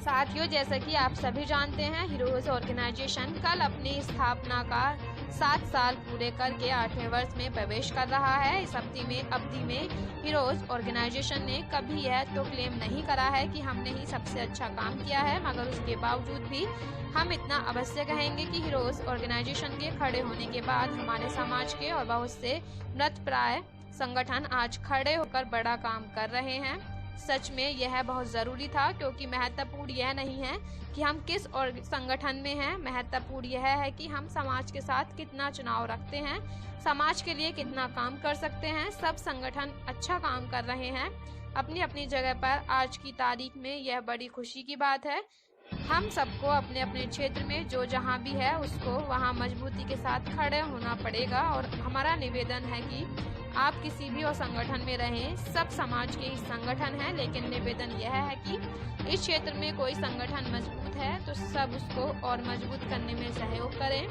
साथियों, जैसा कि आप सभी जानते हैं, हीरोज ऑर्गेनाइजेशन कल अपनी स्थापना का 7 साल पूरे करके 8वें वर्ष में प्रवेश कर रहा है। इस अवधि में हीरोज ऑर्गेनाइजेशन ने कभी यह तो क्लेम नहीं करा है कि हमने ही सबसे अच्छा काम किया है, मगर उसके बावजूद भी हम इतना अवश्य कहेंगे कि हीरोज ऑर्गेनाइजेशन के खड़े होने के बाद हमारे समाज के और बहुत से मृतप्राय संगठन आज खड़े होकर बड़ा काम कर रहे हैं। सच में यह बहुत ज़रूरी था, क्योंकि महत्वपूर्ण यह नहीं है कि हम किस और संगठन में हैं, महत्वपूर्ण यह है कि हम समाज के साथ कितना चुनाव रखते हैं, समाज के लिए कितना काम कर सकते हैं। सब संगठन अच्छा काम कर रहे हैं अपनी अपनी जगह पर। आज की तारीख में यह बड़ी खुशी की बात है। हम सबको अपने अपने क्षेत्र में जो जहाँ भी है उसको वहाँ मजबूती के साथ खड़े होना पड़ेगा। और हमारा निवेदन है कि आप किसी भी और संगठन में रहें, सब समाज के ही संगठन हैं, लेकिन निवेदन यह है कि इस क्षेत्र में कोई संगठन मजबूत है तो सब उसको और मजबूत करने में सहयोग करें।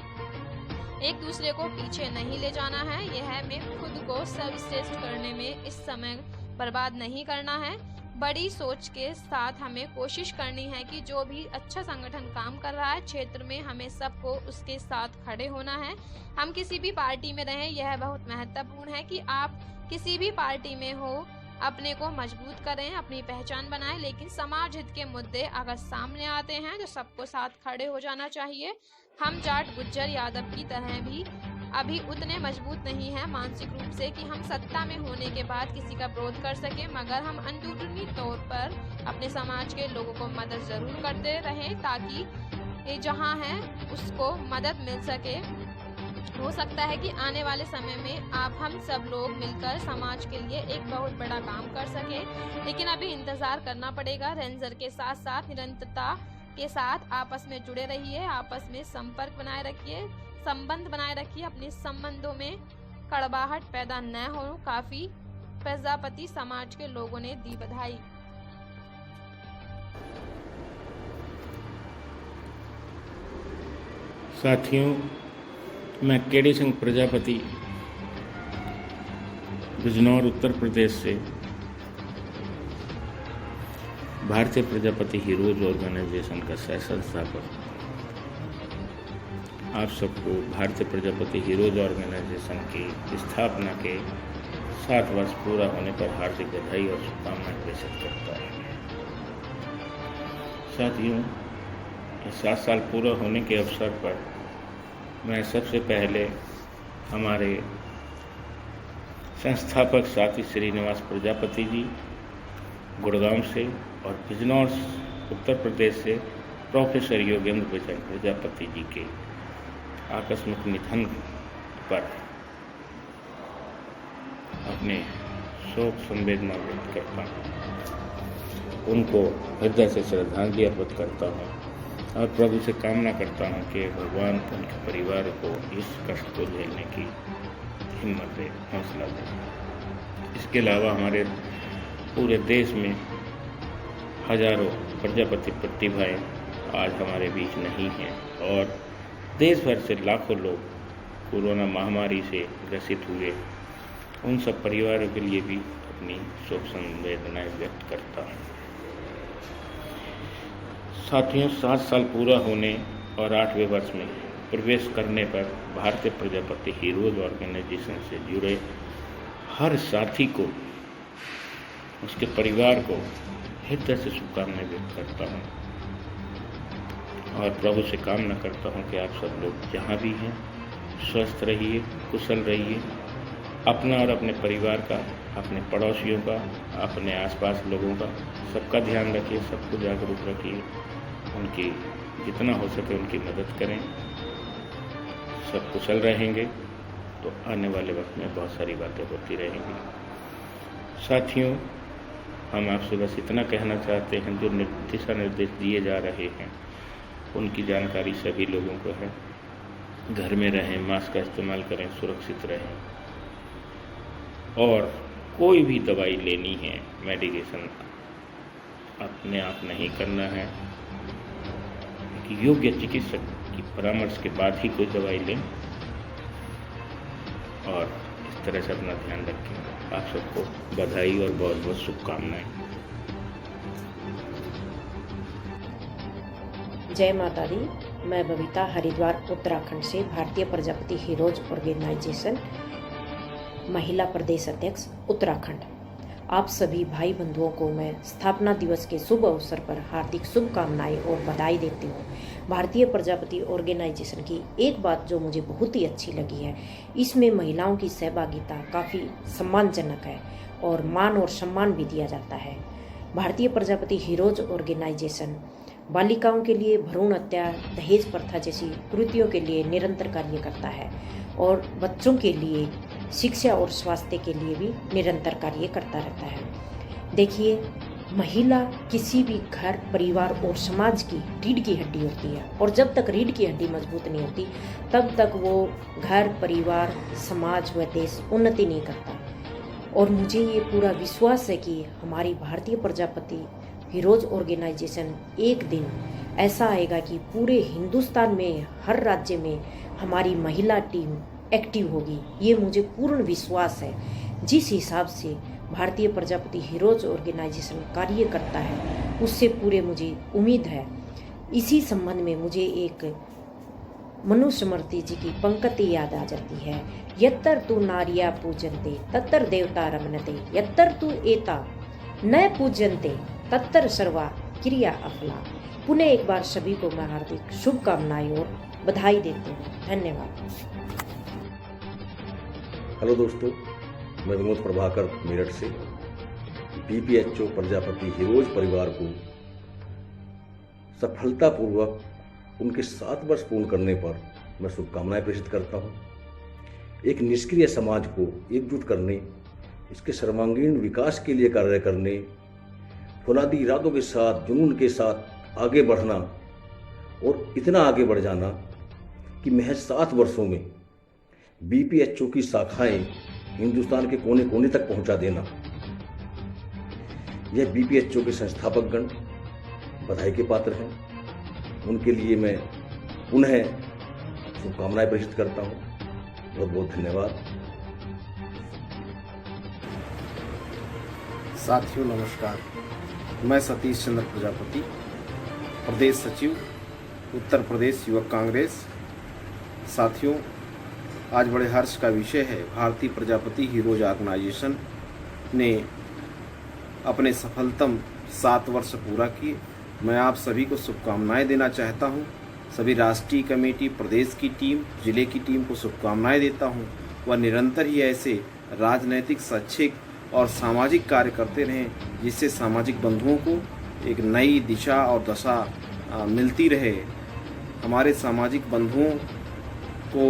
एक दूसरे को पीछे नहीं ले जाना है। यह में खुद को सर्वश्रेष्ठ करने में इस समय बर्बाद नहीं करना है। बड़ी सोच के साथ हमें कोशिश करनी है कि जो भी अच्छा संगठन काम कर रहा है क्षेत्र में, हमें सबको उसके साथ खड़े होना है। हम किसी भी पार्टी में रहें, यह बहुत महत्वपूर्ण है कि आप किसी भी पार्टी में हो, अपने को मजबूत करें, अपनी पहचान बनाएं, लेकिन समाज हित के मुद्दे अगर सामने आते हैं तो सबको साथ खड़े हो जाना चाहिए। हम जाट, गुज्जर, यादव की तरह भी अभी उतने मजबूत नहीं हैं मानसिक रूप से कि हम सत्ता में होने के बाद किसी का विरोध कर सकें, मगर हम अंदरूनी तौर पर अपने समाज के लोगों को मदद जरूर करते रहें, ताकि ये जहां है उसको मदद मिल सके। हो सकता है कि आने वाले समय में हम सब लोग मिलकर समाज के लिए एक बहुत बड़ा काम कर सकें, लेकिन अभी इंतजार करना पड़ेगा। रेंजर के साथ साथ निरंतरता के साथ आपस में जुड़े रहिए, आपस में संपर्क बनाए रखिए, संबंध बनाए रखिए। अपने संबंधों में कड़वाहट पैदा न हो। काफी प्रजापति समाज के लोगों ने दी बधाई। साथियों, मैं केडी सिंह प्रजापति बिजनौर उत्तर प्रदेश से भारतीय प्रजापति हीरोज ऑर्गेनाइजेशन का सह संस्थापक आप सबको भारतीय प्रजापति हीरोज ऑर्गेनाइजेशन की स्थापना के 7 वर्ष पूरा होने पर हार्दिक बधाई और शुभकामनाएं प्रेषित करता है। साथियों, 7 साल पूरा होने के अवसर पर मैं सबसे पहले हमारे संस्थापक साथी श्रीनिवास प्रजापति जी गुड़गांव से और बिजनौर उत्तर प्रदेश से प्रोफेसर योगेंद्र प्रजापति जी के आकस्मिक निधन पर अपने शोक संवेदना व्यक्त करता हूँ। उनको हृदय से श्रद्धांजलि अर्पित करता हूँ और प्रभु से कामना करता हूँ कि भगवान उनके परिवार को इस कष्ट को झेलने की हिम्मत दे, हौसला दे। इसके अलावा हमारे पूरे देश में हजारों प्रजापति प्रतिभाएं आज हमारे बीच नहीं हैं और देश भर से लाखों लोग कोरोना महामारी से ग्रसित हुए। उन सब परिवारों के लिए भी अपनी शोक संवेदनाएं व्यक्त करता हूँ। साथियों, 7 साल पूरा होने और 8वें वर्ष में प्रवेश करने पर भारतीय प्रजापति हीरोज ऑर्गेनाइजेशन से जुड़े हर साथी को, उसके परिवार को हृदय से शुभकामनाएं व्यक्त करता हूँ और प्रभु से कामना करता हूँ कि आप सब लोग जहाँ भी हैं स्वस्थ रहिए, कुशल रहिए। अपना और अपने परिवार का, अपने पड़ोसियों का, अपने आसपास लोगों का, सबका ध्यान रखिए, सबको जागरूक रखिए। उनकी जितना हो सके उनकी मदद करें। सब कुशल रहेंगे तो आने वाले वक्त में बहुत सारी बातें होती रहेंगी। साथियों, हम आपसे बस इतना कहना चाहते हैं, जो दिशा निर्देश दिए जा रहे हैं उनकी जानकारी सभी लोगों को है। घर में रहें, मास्क का इस्तेमाल करें, सुरक्षित रहें और कोई भी दवाई लेनी है, मेडिकेशन अपने आप नहीं करना है। योग्य चिकित्सक की परामर्श के बाद ही कोई दवाई लें और इस तरह से अपना ध्यान रखें। आप सबको बधाई और बहुत बहुत शुभकामनाएं। जय माता दी। मैं बबीता हरिद्वार उत्तराखंड से भारतीय प्रजापति हीरोज ऑर्गेनाइजेशन महिला प्रदेश अध्यक्ष उत्तराखंड। आप सभी भाई बंधुओं को मैं स्थापना दिवस के शुभ अवसर पर हार्दिक शुभकामनाएं और बधाई देती हूँ। भारतीय प्रजापति ऑर्गेनाइजेशन की एक बात जो मुझे बहुत ही अच्छी लगी है, इसमें महिलाओं की सहभागिता काफ़ी सम्मानजनक है और मान और सम्मान भी दिया जाता है। भारतीय प्रजापति हीरोज ऑर्गेनाइजेशन बालिकाओं के लिए भ्रूण हत्या, दहेज प्रथा जैसी कृतियों के लिए निरंतर कार्य करता है और बच्चों के लिए शिक्षा और स्वास्थ्य के लिए भी निरंतर कार्य करता रहता है। देखिए, महिला किसी भी घर, परिवार और समाज की रीढ़ की हड्डी होती है और जब तक रीढ़ की हड्डी मजबूत नहीं होती तब तक वो घर, परिवार, समाज व देश उन्नति नहीं करता। और मुझे ये पूरा विश्वास है कि हमारी भारतीय प्रजापति हीरोज ऑर्गेनाइजेशन एक दिन ऐसा आएगा कि पूरे हिंदुस्तान में हर राज्य में हमारी महिला टीम एक्टिव होगी। ये मुझे पूर्ण विश्वास है। जिस हिसाब से भारतीय प्रजापति हीरोज ऑर्गेनाइजेशन कार्य करता है उससे पूरे मुझे उम्मीद है। इसी संबंध में मुझे एक मनुस्मृति जी की पंक्ति याद आ जाती है, यत्तर तु नार्या पूजन्ते तत्तर देवता रमन्ते, यत्तर तु एता न पूजन्ते तत्तर सर्वा क्रिया अफला। पुनः एक बार सभी को मैं हार्दिक शुभकामनाएं और बधाई देती हूँ। धन्यवाद। हेलो दोस्तों, मैं विनोद प्रभाकर मेरठ से बीपीएचओ प्रजापति हीरोज परिवार को सफलतापूर्वक उनके 7 वर्ष पूर्ण करने पर मैं शुभकामनाएं प्रेषित करता हूं। एक निष्क्रिय समाज को एकजुट करने, इसके सर्वांगीण विकास के लिए कार्य करने, फौलादी इरादों के साथ, जुनून के साथ आगे बढ़ना और इतना आगे बढ़ जाना कि महज 7 वर्षों में बीपीएचओ की शाखाएं हिंदुस्तान के कोने कोने तक पहुंचा देना, यह बीपीएचओ के संस्थापकगण बधाई के पात्र हैं। उनके लिए मैं पुनः शुभकामनाएं प्रेषित करता हूं। बहुत बहुत धन्यवाद। साथियों नमस्कार, मैं सतीश चंद्र प्रजापति, प्रदेश सचिव उत्तर प्रदेश युवक कांग्रेस। साथियों, आज बड़े हर्ष का विषय है, भारतीय प्रजापति हीरोज ऑर्गेनाइजेशन ने अपने सफलतम 7 वर्ष पूरा किए। मैं आप सभी को शुभकामनाएं देना चाहता हूं। सभी राष्ट्रीय कमेटी, प्रदेश की टीम, जिले की टीम को शुभकामनाएं देता हूं। वह निरंतर ही ऐसे राजनैतिक, शैक्षिक और सामाजिक कार्य करते रहें जिससे सामाजिक बंधुओं को एक नई दिशा और दशा मिलती रहे। हमारे सामाजिक बंधुओं को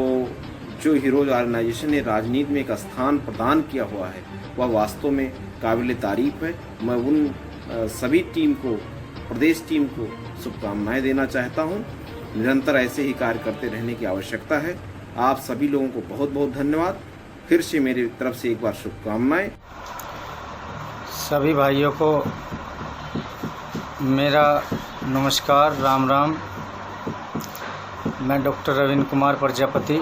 जो हीरोज ऑर्गेनाइजेशन ने राजनीति में एक स्थान प्रदान किया हुआ है वह वास्तव में काबिल तारीफ है। मैं उन सभी टीम को, प्रदेश टीम को शुभकामनाएं देना चाहता हूं। निरंतर ऐसे ही कार्य करते रहने की आवश्यकता है। आप सभी लोगों को बहुत बहुत धन्यवाद। फिर से मेरी तरफ से एक बार शुभकामनाएं। सभी भाइयों को मेरा नमस्कार, राम राम। मैं डॉक्टर रविंद्र कुमार प्रजापति,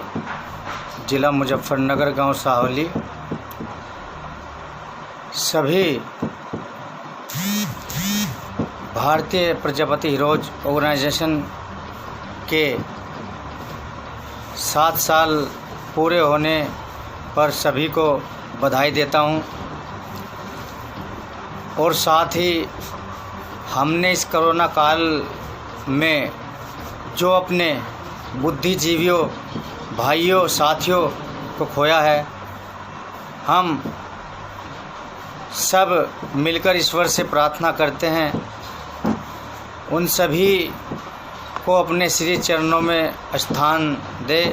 जिला मुजफ्फरनगर, गांव साहौली। सभी भारतीय प्रजापति हीरोज ऑर्गेनाइजेशन के 7 साल पूरे होने पर सभी को बधाई देता हूं और साथ ही हमने इस कोरोना काल में जो अपने बुद्धिजीवियों, भाइयों, साथियों को खोया है, हम सब मिलकर ईश्वर से प्रार्थना करते हैं उन सभी को अपने श्री चरणों में स्थान दे।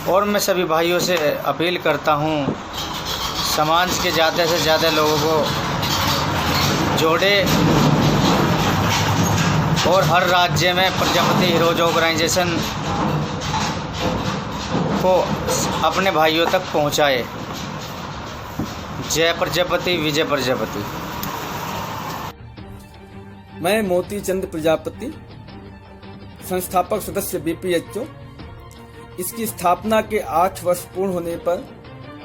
और मैं सभी भाइयों से अपील करता हूँ, समाज के ज़्यादा से ज़्यादा लोगों को जोड़े और हर राज्य में प्रजापति हीरोज ऑर्गेनाइजेशन को अपने भाइयों तक पहुँचाए। जय प्रजापति, विजय प्रजापति। मैं मोती चंद प्रजापति, संस्थापक सदस्य बीपीएचओ। इसकी स्थापना के 8 वर्ष पूर्ण होने पर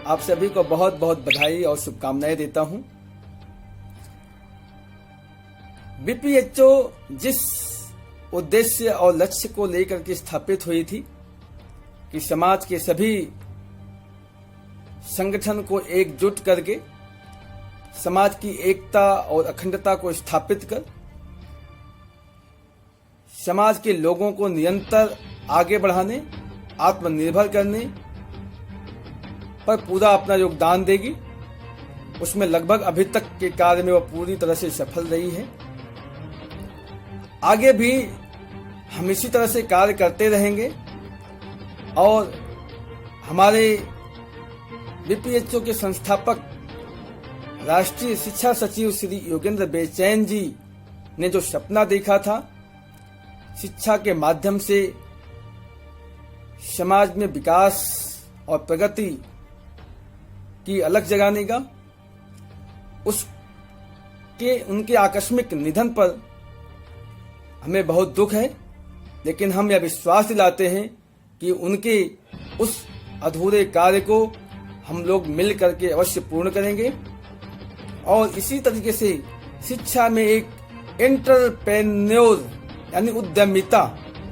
आप सभी को बहुत बहुत बधाई और शुभकामनाएं देता हूं। बीपीएचओ जिस उद्देश्य और लक्ष्य को लेकर के स्थापित हुई थी कि समाज के सभी संगठन को एकजुट करके समाज की एकता और अखंडता को स्थापित कर समाज के लोगों को निरंतर आगे बढ़ाने, आत्मनिर्भर करने पर पूरा अपना योगदान देगी। उसमें लगभग अभी तक के कार्य में वह पूरी तरह से सफल रही है। आगे भी हम इसी तरह से कार्य करते रहेंगे और हमारे बीपीएचओ के संस्थापक राष्ट्रीय शिक्षा सचिव श्री योगेंद्र बेचैन जी ने जो सपना देखा था, शिक्षा के माध्यम से समाज में विकास और प्रगति की अलख जगाने का, उनके आकस्मिक निधन पर हमें बहुत दुख है, लेकिन हम यह विश्वास दिलाते हैं कि उनके उस अधूरे कार्य को हम लोग मिल करके अवश्य पूर्ण करेंगे। और इसी तरीके से शिक्षा में एक एंटरप्रेन्योर यानी उद्यमिता,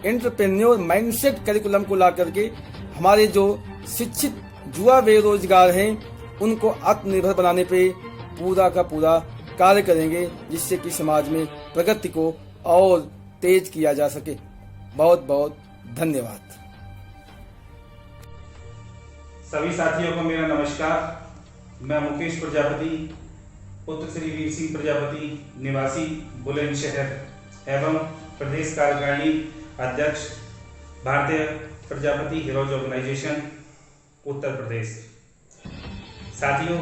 एंटरप्रेन्योर माइंडसेट करिकुलम को ला करके हमारे जो शिक्षित युवा बेरोजगार हैं उनको आत्मनिर्भर बनाने पे पूरा का पूरा कार्य करेंगे, जिससे कि समाज में प्रगति को और तेज किया जा सके। बहुत बहुत धन्यवाद। सभी साथियों को मेरा नमस्कार। मैं मुकेश प्रजापति, पुत्र श्री वीर सिंह प्रजापति, निवासी बुलंदशहर एवं प्रदेश कार्यकारिणी अध्यक्ष भारतीय प्रजापति हीरोज ऑर्गेनाइजेशन उत्तर प्रदेश। साथियों,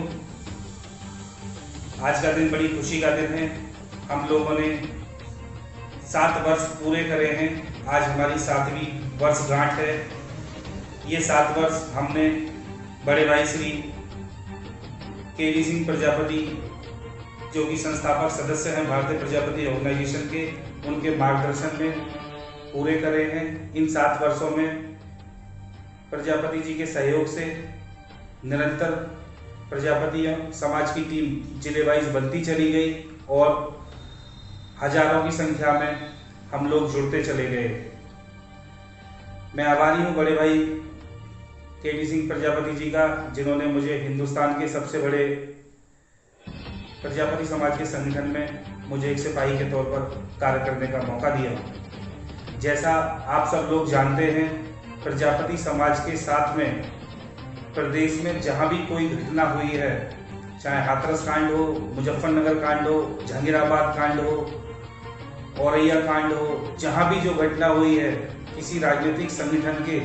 आज का दिन बड़ी खुशी का दिन है। हम लोगों ने 7 वर्ष पूरे करे हैं। आज हमारी 7वीं वर्षगांठ है। ये 7 वर्ष हमने बड़े भाई श्री केडी सिंह प्रजापति, जो कि संस्थापक सदस्य हैं भारतीय प्रजापति ऑर्गेनाइजेशन के, उनके मार्गदर्शन में पूरे करे हैं। इन 7 वर्षों में प्रजापति जी के सहयोग से निरंतर प्रजापति समाज की टीम जिले वाइज बनती चली गई और हजारों की संख्या में हम लोग जुड़ते चले गए। मैं आभारी हूँ बड़े भाई केडी सिंह प्रजापति जी का, जिन्होंने मुझे हिंदुस्तान के सबसे बड़े प्रजापति समाज के संगठन में मुझे एक सिपाही के तौर पर कार्य करने का मौका दिया। जैसा आप सब लोग जानते हैं, प्रजापति समाज के साथ में प्रदेश में जहाँ भी कोई घटना हुई है, चाहे हाथरस कांड हो, मुजफ्फरनगर कांड हो, जहांगीराबाद कांड हो, औरैया कांड हो, जहाँ भी जो घटना हुई है, किसी राजनीतिक संगठन के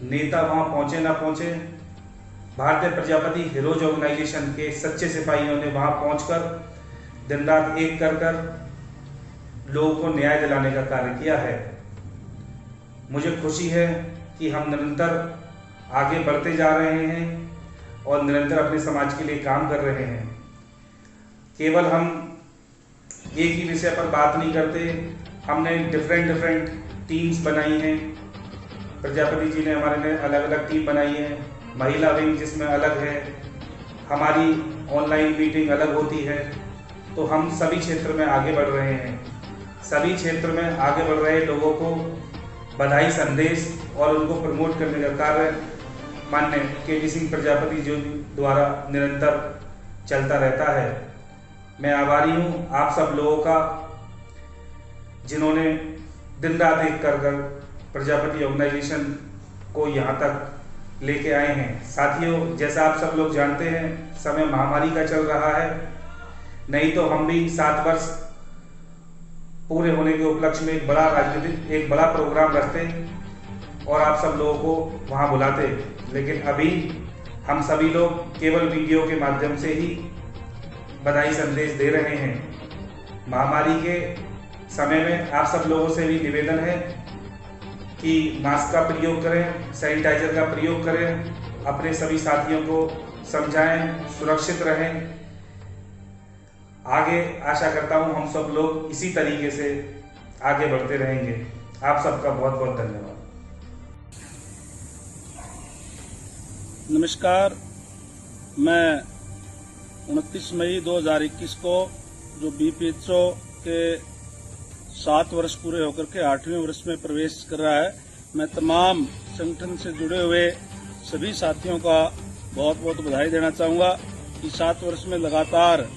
नेता वहाँ पहुँचे ना पहुँचे, भारतीय प्रजापति हीरोज ऑर्गेनाइजेशन के सच्चे सिपाहियों ने वहाँ पहुँचकर दिन रात एक कर लोगों को न्याय दिलाने का कार्य किया है। मुझे खुशी है कि हम निरंतर आगे बढ़ते जा रहे हैं और निरंतर अपने समाज के लिए काम कर रहे हैं। केवल हम एक ही विषय पर बात नहीं करते, हमने डिफरेंट टीम्स बनाई हैं। प्रजापति जी ने हमारे लिए अलग अलग टीम बनाई है। महिला विंग जिसमें अलग है, हमारी ऑनलाइन मीटिंग अलग होती है। तो हम सभी क्षेत्र में आगे बढ़ रहे हैं। सभी क्षेत्र में आगे बढ़ रहे लोगों को बधाई संदेश और उनको प्रमोट करने का कार्य माननीय केडी सिंह प्रजापति जी द्वारा निरंतर चलता रहता है। मैं आभारी हूँ आप सब लोगों का, जिन्होंने दिन रात एक कर प्रजापति ऑर्गेनाइजेशन को यहाँ तक लेके आए हैं। साथियों, जैसा आप सब लोग जानते हैं, समय महामारी का चल रहा है, नहीं तो हम भी 7 वर्ष पूरे होने के उपलक्ष्य में एक बड़ा प्रोग्राम रखते और आप सब लोगों को वहाँ बुलाते। लेकिन अभी हम सभी लोग केवल वीडियो के माध्यम से ही बधाई संदेश दे रहे हैं। महामारी के समय में आप सब लोगों से भी निवेदन है कि मास्क का प्रयोग करें, सैनिटाइजर का प्रयोग करें, अपने सभी साथियों को समझाएं, सुरक्षित रहें। आगे आशा करता हूं हम सब लोग इसी तरीके से आगे बढ़ते रहेंगे। आप सबका बहुत बहुत धन्यवाद। नमस्कार, मैं 29 मई 2021 को जो बीपीएचओ के 7 वर्ष पूरे होकर के 8वें वर्ष में प्रवेश कर रहा है। मैं तमाम संगठन से जुड़े हुए सभी साथियों का बहुत बहुत बधाई देना चाहूँगा कि 7 वर्ष में लगातार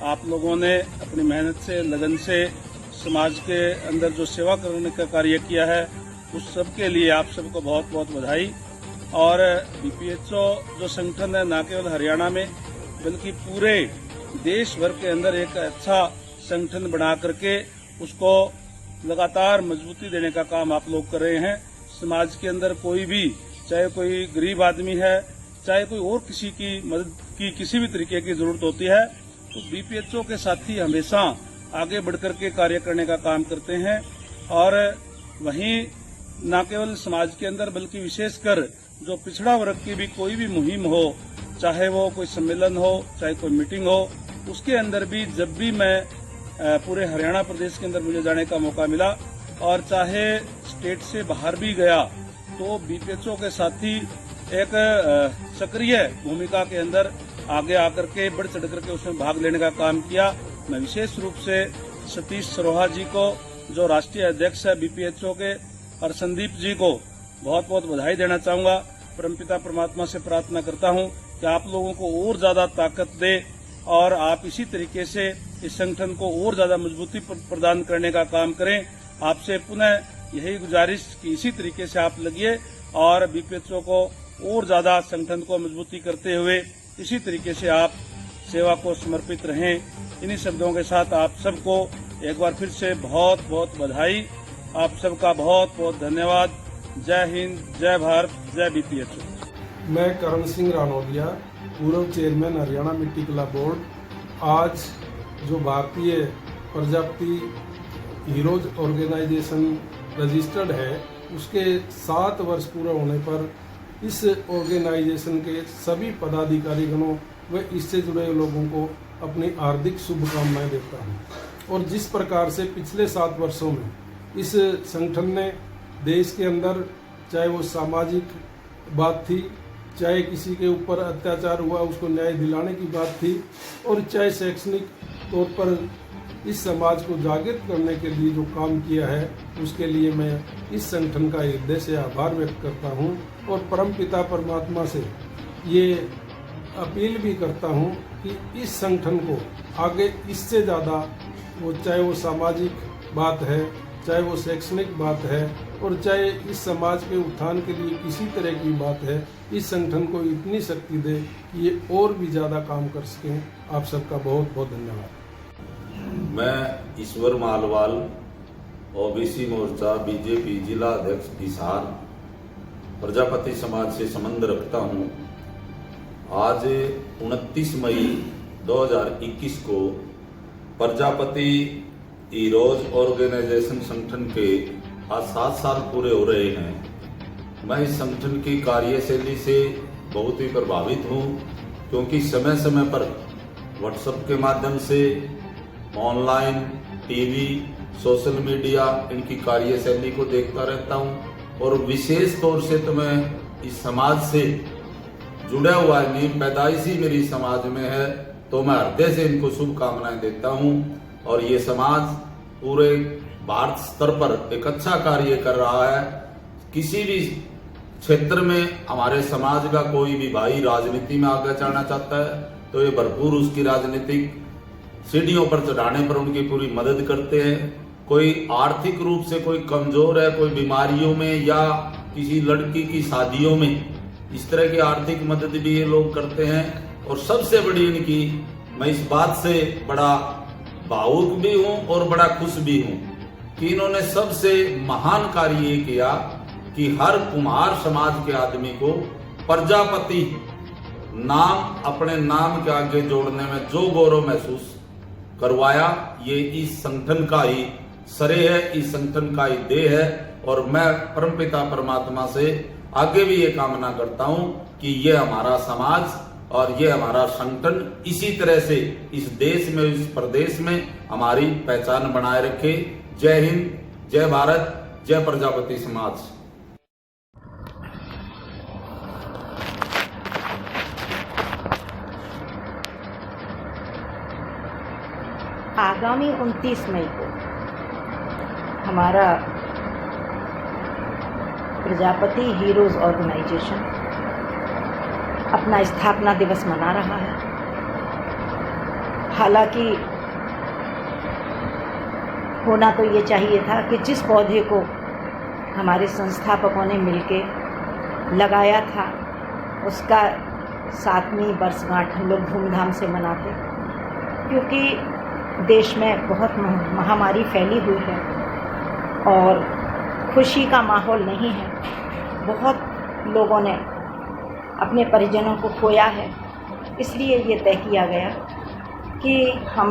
आप लोगों ने अपनी मेहनत से, लगन से समाज के अंदर जो सेवा करने का कार्य किया है, उस सब के लिए आप सबको बहुत बहुत बधाई। और बीपीएचओ जो संगठन है, न केवल हरियाणा में बल्कि पूरे देश भर के अंदर एक अच्छा संगठन बना करके उसको लगातार मजबूती देने का काम आप लोग कर रहे हैं। समाज के अंदर कोई भी, चाहे कोई गरीब आदमी है, चाहे कोई और किसी की मदद की किसी भी तरीके की जरूरत होती है, तो बीपीएचओ के साथी हमेशा आगे बढ़कर के कार्य करने का काम करते हैं। और वहीं न केवल समाज के अंदर बल्कि विशेषकर जो पिछड़ा वर्ग की भी कोई भी मुहिम हो, चाहे वो कोई सम्मेलन हो, चाहे कोई मीटिंग हो, उसके अंदर भी जब भी मैं पूरे हरियाणा प्रदेश के अंदर मुझे जाने का मौका मिला और चाहे स्टेट से बाहर भी गया, तो बीपीएचओ के साथी एक सक्रिय भूमिका के अंदर आगे आकर के बढ़ चढ़ करके उसमें भाग लेने का काम किया। मैं विशेष रूप से सतीश सरोहा जी को, जो राष्ट्रीय अध्यक्ष है बीपीएचओ के, और संदीप जी को बहुत बहुत बधाई देना चाहूंगा। परमपिता परमात्मा से प्रार्थना करता हूं कि आप लोगों को और ज्यादा ताकत दे और आप इसी तरीके से इस संगठन को और ज्यादा मजबूती प्रदान करने का काम करें। आपसे पुनः यही गुजारिश कि इसी तरीके से आप लगिए और बीपीएचओ को और ज्यादा संगठन को मजबूती करते हुए इसी तरीके से आप सेवा को समर्पित रहें। इन्हीं शब्दों के साथ आप सबको एक बार फिर से बहुत बहुत बधाई। आप सबका बहुत बहुत धन्यवाद। जय हिंद, जय भारत, जय बीपीएचओ। मैं करण सिंह रानौलिया, पूर्व चेयरमैन हरियाणा मिट्टी कला बोर्ड। आज जो भारतीय प्रजापति हीरोज ऑर्गेनाइजेशन रजिस्टर्ड है, उसके 7 वर्ष पूरा होने पर इस ऑर्गेनाइजेशन के सभी पदाधिकारीगणों व इससे जुड़े लोगों को अपनी हार्दिक शुभकामनाएं देता हूं। और जिस प्रकार से पिछले 7 वर्षों में इस संगठन ने देश के अंदर, चाहे वो सामाजिक बात थी, चाहे किसी के ऊपर अत्याचार हुआ उसको न्याय दिलाने की बात थी, और चाहे शैक्षणिक तौर पर इस समाज को जागृत करने के लिए जो काम किया है, उसके लिए मैं इस संगठन का हृदय से आभार व्यक्त करता हूं। और परमपिता परमात्मा से ये अपील भी करता हूं कि इस संगठन को आगे इससे ज़्यादा, वो चाहे वो सामाजिक बात है, चाहे वो शैक्षणिक बात है, और चाहे इस समाज के उत्थान के लिए किसी तरह की बात है, इस संगठन को इतनी शक्ति दे कि ये और भी ज़्यादा काम कर सकें। आप सबका बहुत बहुत धन्यवाद। मैं ईश्वर मालवाल, ओबीसी मोर्चा बीजेपी जिला अध्यक्ष हिसार, प्रजापति समाज से संबंध रखता हूं। आज 29 मई 2021 को प्रजापति हीरोज ऑर्गेनाइजेशन संगठन के आज 7 साल पूरे हो रहे हैं। मैं इस संगठन की कार्यशैली से बहुत ही प्रभावित हूं, क्योंकि समय समय पर व्हाट्सएप के माध्यम से, ऑनलाइन, टीवी, सोशल मीडिया, इनकी कार्यशैली को देखता रहता हूं। और विशेष तौर से तो मैं इस समाज से जुड़ा हुआ नहीं, पैदाइशी मेरी समाज में है, तो मैं हृदय से इनको शुभकामनाएं देता हूं। और ये समाज पूरे भारत स्तर पर एक अच्छा कार्य कर रहा है। किसी भी क्षेत्र में हमारे समाज का कोई भी भाई राजनीति में आगे चढ़ना चाहता है, तो ये भरपूर उसकी राजनीतिक सीढ़ियों पर चढ़ाने पर उनकी पूरी मदद करते हैं। कोई आर्थिक रूप से कोई कमजोर है, कोई बीमारियों में या किसी लड़की की शादियों में, इस तरह की आर्थिक मदद भी ये लोग करते हैं। और सबसे बड़ी इनकी, मैं इस बात से बड़ा भावुक भी हूं और बड़ा खुश भी हूं कि इन्होंने सबसे महान कार्य ये किया कि हर कुम्हार समाज के आदमी को प्रजापति नाम अपने नाम के आगे जोड़ने में जो गौरव महसूस करवाया, ये इस संगठन का ही श्रेय है, इस संगठन का ही देह है। और मैं परमपिता परमात्मा से आगे भी ये कामना करता हूं कि ये हमारा समाज और ये हमारा संगठन इसी तरह से इस देश में, इस प्रदेश में हमारी पहचान बनाए रखे। जय हिंद, जय भारत, जय प्रजापति समाज। आगामी 29 मई को हमारा प्रजापति हीरोज़ ऑर्गेनाइजेशन अपना स्थापना दिवस मना रहा है। हालांकि होना तो ये चाहिए था कि जिस पौधे को हमारे संस्थापकों ने मिलकर लगाया था उसका 7वीं वर्षगांठ हम लोग धूमधाम से मनाते, क्योंकि देश में बहुत महामारी फैली हुई है और खुशी का माहौल नहीं है। बहुत लोगों ने अपने परिजनों को खोया है, इसलिए ये तय किया गया कि हम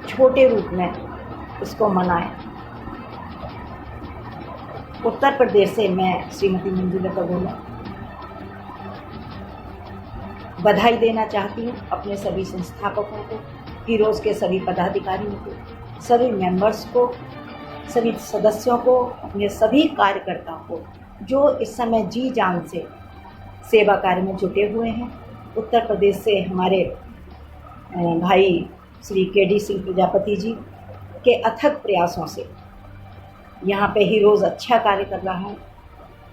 छोटे रूप में इसको मनाएं। उत्तर प्रदेश से मैं श्रीमती मंजुला कगोला बधाई देना चाहती हूँ अपने सभी संस्थापकों को, हीरोज़ के सभी पदाधिकारियों को, सभी मेंबर्स को, सभी सदस्यों को, अपने सभी कार्यकर्ताओं को जो इस समय जी जान से सेवा कार्य में जुटे हुए हैं। उत्तर प्रदेश से हमारे भाई श्री के.डी. सिंह प्रजापति जी के अथक प्रयासों से यहाँ पे हीरोज़ अच्छा कार्य कर रहा है।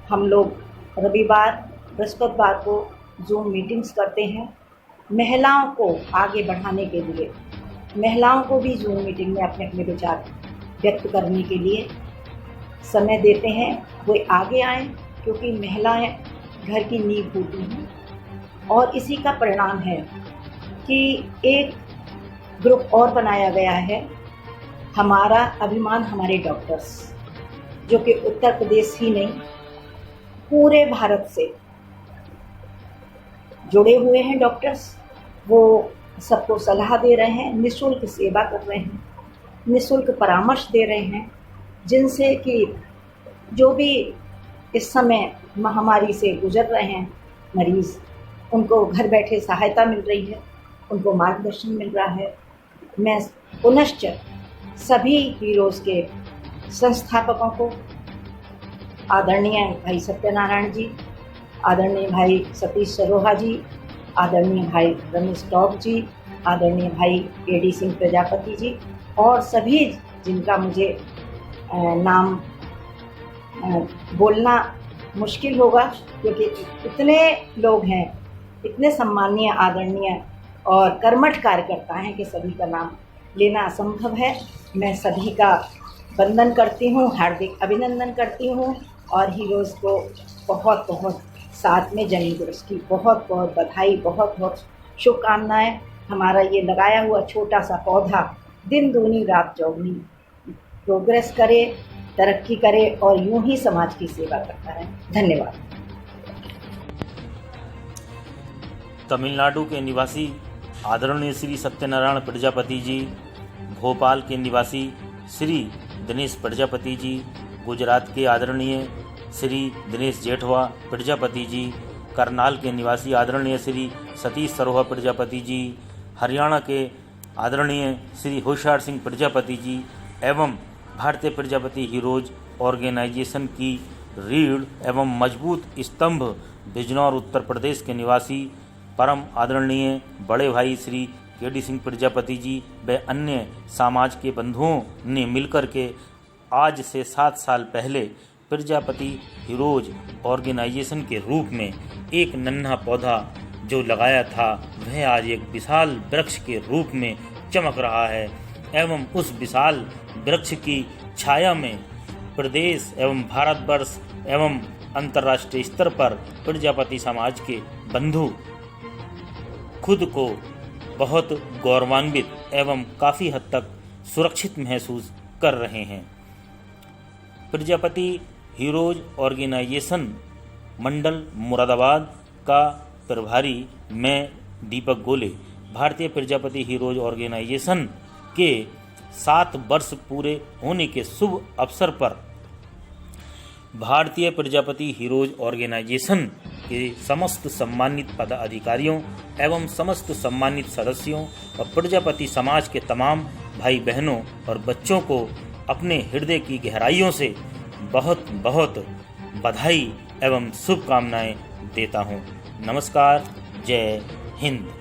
हम लोग रविवार बृहस्पतिवार को जूम मीटिंग्स करते हैं महिलाओं को आगे बढ़ाने के लिए। महिलाओं को भी जूम मीटिंग में अपने अपने विचार व्यक्त करने के लिए समय देते हैं। वो आगे आएँ, क्योंकि महिलाएं घर की नींव होती हैं और इसी का परिणाम है कि एक ग्रुप और बनाया गया है, हमारा अभिमान हमारे डॉक्टर्स, जो कि उत्तर प्रदेश ही नहीं पूरे भारत से जुड़े हुए हैं डॉक्टर्स। वो सबको सलाह दे रहे हैं, निःशुल्क सेवा कर रहे हैं, निःशुल्क परामर्श दे रहे हैं, जिनसे कि जो भी इस समय महामारी से गुजर रहे हैं मरीज़, उनको घर बैठे सहायता मिल रही है, उनको मार्गदर्शन मिल रहा है। मैं पुनश्च सभी हीरोज़ के संस्थापकों को, आदरणीय भाई सत्यनारायण जी, आदरणीय भाई सतीश सरोहा जी, आदरणीय भाई रमेश टॉप जी, आदरणीय भाई के.डी. सिंह प्रजापति जी और सभी जिनका मुझे नाम बोलना मुश्किल होगा, क्योंकि इतने लोग हैं, इतने सम्मानीय, आदरणीय और कर्मठ कार्यकर्ता हैं कि सभी का नाम लेना असंभव है। मैं सभी का वंदन करती हूँ, हार्दिक अभिनंदन करती हूँ और हीरोज़ को बहुत बहुत साथ में जन्मदिवस की बहुत बहुत बधाई, बहुत बहुत शुभकामनाएं। हमारा ये लगाया हुआ छोटा सा पौधा दिन दूनी रात चौगुनी प्रोग्रेस करे, तरक्की करे और यूं ही समाज की सेवा करता रहे। धन्यवाद। तमिलनाडु के निवासी आदरणीय श्री सत्यनारायण प्रजापति जी, भोपाल के निवासी श्री दिनेश प्रजापति जी, गुजरात के आदरणीय श्री दिनेश जेठवा प्रजापति जी, करनाल के निवासी आदरणीय श्री सतीश सरोहा प्रजापति जी, हरियाणा के आदरणीय श्री होशियार सिंह प्रजापति जी एवं भारतीय प्रजापति हीरोज़ ऑर्गेनाइजेशन की रीढ़ एवं मजबूत स्तंभ बिजनौर उत्तर प्रदेश के निवासी परम आदरणीय बड़े भाई श्री के.डी. सिंह प्रजापति जी व अन्य समाज के बंधुओं ने मिलकर के आज से 7 साल पहले प्रजापति हीरोज़ ऑर्गेनाइजेशन के रूप में एक नन्हा पौधा जो लगाया था वह आज एक विशाल वृक्ष के रूप में चमक रहा है एवं उस विशाल वृक्ष की छाया में प्रदेश एवं भारतवर्ष एवं अंतर्राष्ट्रीय स्तर पर प्रजापति समाज के बंधु खुद को बहुत गौरवान्वित एवं काफ़ी हद तक सुरक्षित महसूस कर रहे हैं। प्रजापति हीरोज़ ऑर्गेनाइजेशन मंडल मुरादाबाद का प्रभारी मैं दीपक गोले भारतीय प्रजापति हीरोज़ ऑर्गेनाइजेशन के 7 वर्ष पूरे होने के शुभ अवसर पर भारतीय प्रजापति हीरोज़ ऑर्गेनाइजेशन के समस्त सम्मानित पदाधिकारियों एवं समस्त सम्मानित सदस्यों और प्रजापति समाज के तमाम भाई बहनों और बच्चों को अपने हृदय की गहराइयों से बहुत बहुत बधाई एवं शुभकामनाएं देता हूं। नमस्कार, जय हिंद।